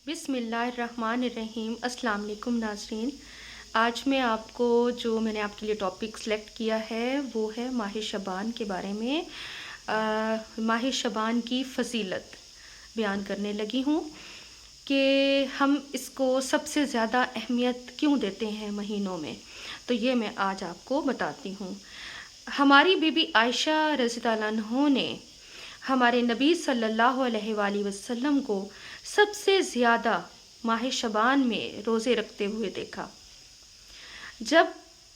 بسم اللہ الرحمن الرحیم۔ السلام علیکم ناظرین۔ آج میں آپ کو میں نے آپ کے لیے ٹاپک سلیکٹ کیا ہے وہ ہے ماہ شعبان کے بارے میں۔ ماہ شعبان کی فضیلت بیان کرنے لگی ہوں کہ ہم اس کو سب سے زیادہ اہمیت کیوں دیتے ہیں مہینوں میں، تو یہ میں آج آپ کو بتاتی ہوں۔ ہماری بی بی عائشہ رضی اللہ عنہا نے ہمارے نبی صلی اللہ علیہ وآلہ وسلم کو سب سے زیادہ ماہ شعبان میں روزے رکھتے ہوئے دیکھا۔ جب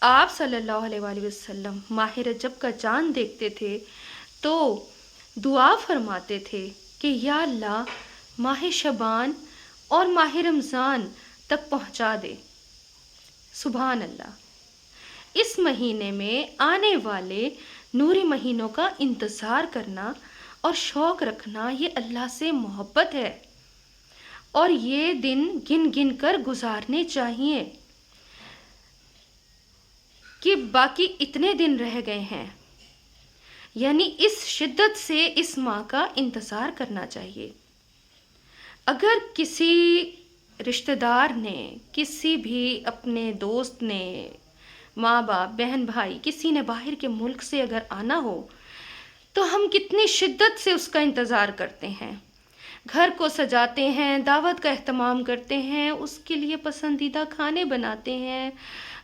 آپ صلی اللہ علیہ وآلہ وسلم ماہ رجب کا چاند دیکھتے تھے تو دعا فرماتے تھے کہ یا اللہ ماہ شعبان اور ماہ رمضان تک پہنچا دے۔ سبحان اللہ۔ اس مہینے میں آنے والے نوری مہینوں کا انتظار کرنا اور شوق رکھنا یہ اللہ سے محبت ہے، اور یہ دن گن گن کر گزارنے چاہیے کہ باقی اتنے دن رہ گئے ہیں، یعنی اس شدت سے اس ماہ کا انتظار کرنا چاہیے۔ اگر کسی رشتہ دار نے، کسی بھی اپنے دوست نے، ماں باپ بہن بھائی کسی نے باہر کے ملک سے اگر آنا ہو تو ہم کتنی شدت سے اس کا انتظار کرتے ہیں، گھر کو سجاتے ہیں، دعوت کا اہتمام کرتے ہیں، اس کے لیے پسندیدہ کھانے بناتے ہیں،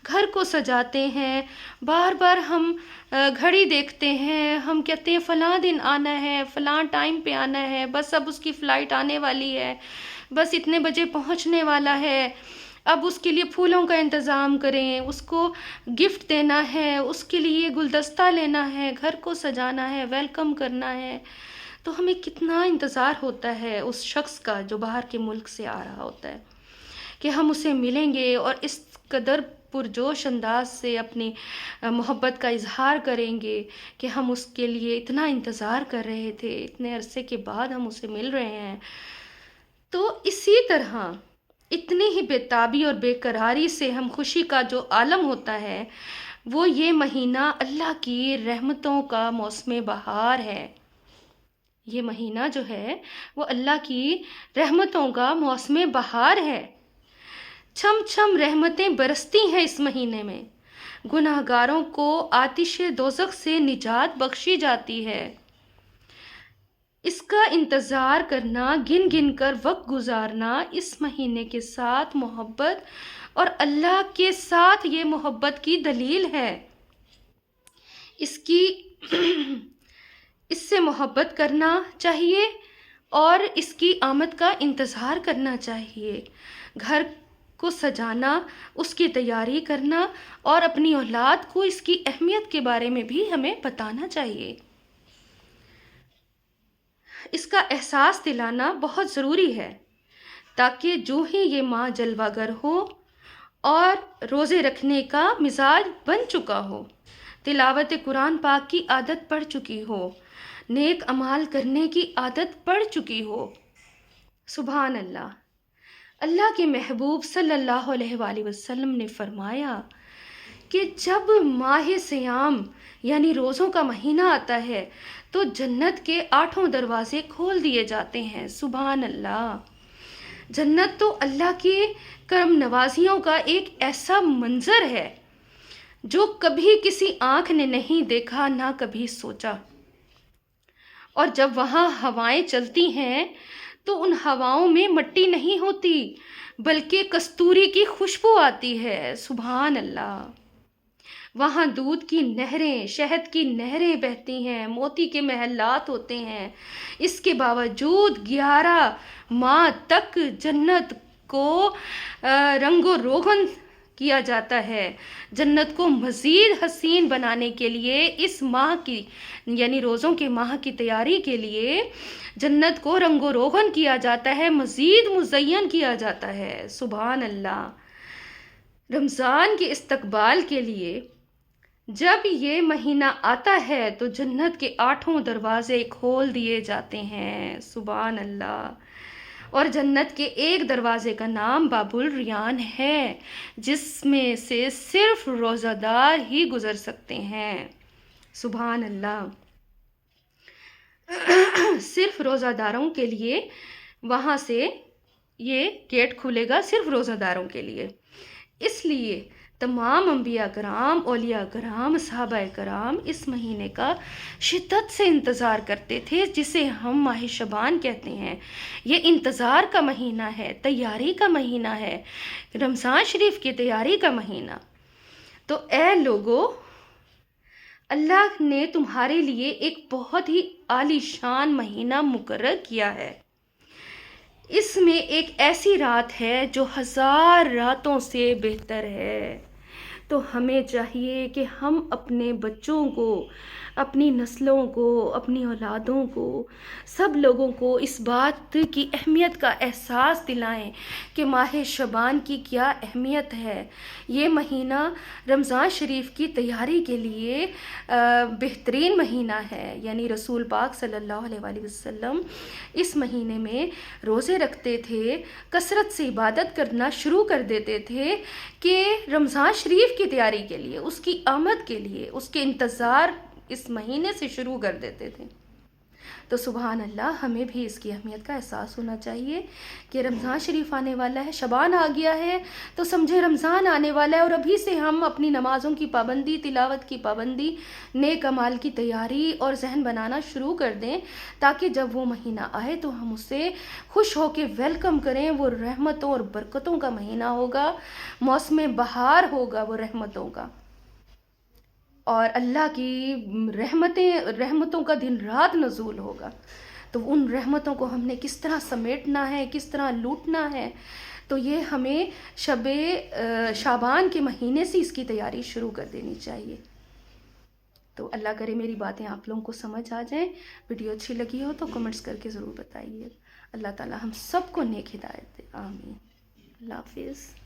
گھر کو سجاتے ہیں، بار بار ہم گھڑی دیکھتے ہیں، ہم کہتے ہیں فلاں دن آنا ہے، فلاں ٹائم پہ آنا ہے، بس اب اس کی فلائٹ آنے والی ہے، بس اتنے بجے پہنچنے والا ہے، اب اس کے لیے پھولوں کا انتظام کریں، اس کو گفٹ دینا ہے، اس کے لیے گلدستہ لینا ہے، گھر کو سجانا ہے، ویلکم کرنا ہے، تو ہمیں کتنا انتظار ہوتا ہے اس شخص کا جو باہر کے ملک سے آ رہا ہوتا ہے کہ ہم اسے ملیں گے اور اس قدر پرجوش انداز سے اپنی محبت کا اظہار کریں گے کہ ہم اس کے لیے اتنا انتظار کر رہے تھے، اتنے عرصے کے بعد ہم اسے مل رہے ہیں۔ تو اسی طرح اتنی ہی بے تابی اور بے قراری سے ہم خوشی کا جو عالم ہوتا ہے وہ یہ مہینہ اللہ کی رحمتوں کا موسم بہار ہے۔ یہ مہینہ جو ہے وہ اللہ کی رحمتوں کا موسم بہار ہے۔ چھم چھم رحمتیں برستی ہیں اس مہینے میں، گناہ گاروں کو آتش دوزخ سے نجات بخشی جاتی ہے۔ اس کا انتظار کرنا، گن گن کر وقت گزارنا اس مہینے کے ساتھ محبت اور اللہ کے ساتھ یہ محبت کی دلیل ہے۔ اس سے محبت کرنا چاہیے اور اس کی آمد کا انتظار کرنا چاہیے، گھر کو سجانا، اس کی تیاری کرنا اور اپنی اولاد کو اس کی اہمیت کے بارے میں بھی ہمیں بتانا چاہیے۔ اس کا احساس دلانا بہت ضروری ہے تاکہ جو ہی یہ ماہ جلوہ گر ہو اور روزے رکھنے کا مزاج بن چکا ہو، تلاوت قرآن پاک کی عادت پڑ چکی ہو، نیک اعمال کرنے کی عادت پڑ چکی ہو۔ سبحان اللہ۔ اللہ کے محبوب صلی اللہ علیہ وآلہ وسلم نے فرمایا کہ جب ماہ صیام یعنی روزوں کا مہینہ آتا ہے تو جنت کے 8 دروازے کھول دیے جاتے ہیں۔ سبحان اللہ۔ جنت تو اللہ کی کرم نوازیوں کا ایک ایسا منظر ہے جو کبھی کسی آنکھ نے نہیں دیکھا، نہ کبھی سوچا، اور جب وہاں ہوائیں چلتی ہیں تو ان ہواؤں میں مٹی نہیں ہوتی بلکہ کستوری کی خوشبو آتی ہے۔ سبحان اللہ۔ وہاں دودھ کی نہریں، شہد کی نہریں بہتی ہیں، موتی کے محلات ہوتے ہیں، اس کے باوجود 11 ماہ تک جنت کو رنگ و روغن کیا جاتا ہے۔ جنت کو مزید حسین بنانے کے لیے اس ماہ کی یعنی روزوں کے ماہ کی تیاری کے لیے جنت کو رنگ و روغن کیا جاتا ہے، مزید مزین کیا جاتا ہے۔ سبحان اللہ۔ رمضان کے استقبال کے لیے جب یہ مہینہ آتا ہے تو جنت کے 8 دروازے کھول دیے جاتے ہیں۔ سبحان اللہ۔ اور جنت کے ایک دروازے کا نام باب الریان ہے جس میں سے صرف روزہ دار ہی گزر سکتے ہیں۔ سبحان اللہ۔ صرف روزہ داروں کے لیے وہاں سے یہ گیٹ کھلے گا صرف روزہ داروں کے لیے۔ اس لیے تمام انبیاء کرام، اولیاء کرام، صحابہ کرام اس مہینے کا شدت سے انتظار کرتے تھے، جسے ہم ماہ شعبان کہتے ہیں۔ یہ انتظار کا مہینہ ہے، تیاری کا مہینہ ہے، رمضان شریف کی تیاری کا مہینہ۔ تو اے لوگو، اللہ نے تمہارے لیے ایک بہت ہی عالی شان مہینہ مقرر کیا ہے۔ اس میں ایک ایسی رات ہے جو 1000 راتوں سے بہتر ہے۔ تو ہمیں چاہیے کہ ہم اپنے بچوں کو، اپنی نسلوں کو، اپنی اولادوں کو، سب لوگوں کو اس بات کی اہمیت کا احساس دلائیں کہ ماہ شعبان کی کیا اہمیت ہے۔ یہ مہینہ رمضان شریف کی تیاری کے لیے بہترین مہینہ ہے۔ یعنی رسول پاک صلی اللہ علیہ وآلہ وسلم اس مہینے میں روزے رکھتے تھے، کثرت سے عبادت کرنا شروع کر دیتے تھے کہ رمضان شریف کی تیاری کے لیے، اس کی آمد کے لیے، اس کے انتظار اس مہینے سے شروع کر دیتے تھے۔ تو سبحان اللہ، ہمیں بھی اس کی اہمیت کا احساس ہونا چاہیے کہ رمضان شریف آنے والا ہے، شعبان آ گیا ہے، تو سمجھے رمضان آنے والا ہے، اور ابھی سے ہم اپنی نمازوں کی پابندی، تلاوت کی پابندی، نیک اعمال کی تیاری اور ذہن بنانا شروع کر دیں، تاکہ جب وہ مہینہ آئے تو ہم اسے خوش ہو کے ویلکم کریں۔ وہ رحمتوں اور برکتوں کا مہینہ ہوگا، موسم بہار ہوگا وہ رحمتوں کا، اور اللہ کی رحمتوں کا دن رات نزول ہوگا۔ تو ان رحمتوں کو ہم نے کس طرح سمیٹنا ہے، کس طرح لوٹنا ہے، تو یہ ہمیں شعبان کے مہینے سے اس کی تیاری شروع کر دینی چاہیے۔ تو اللہ کرے میری باتیں آپ لوگوں کو سمجھ آ جائیں۔ ویڈیو اچھی لگی ہو تو کمنٹس کر کے ضرور بتائیے۔ اللہ تعالی ہم سب کو نیک ہدایت دے، آمین۔ اللہ حافظ۔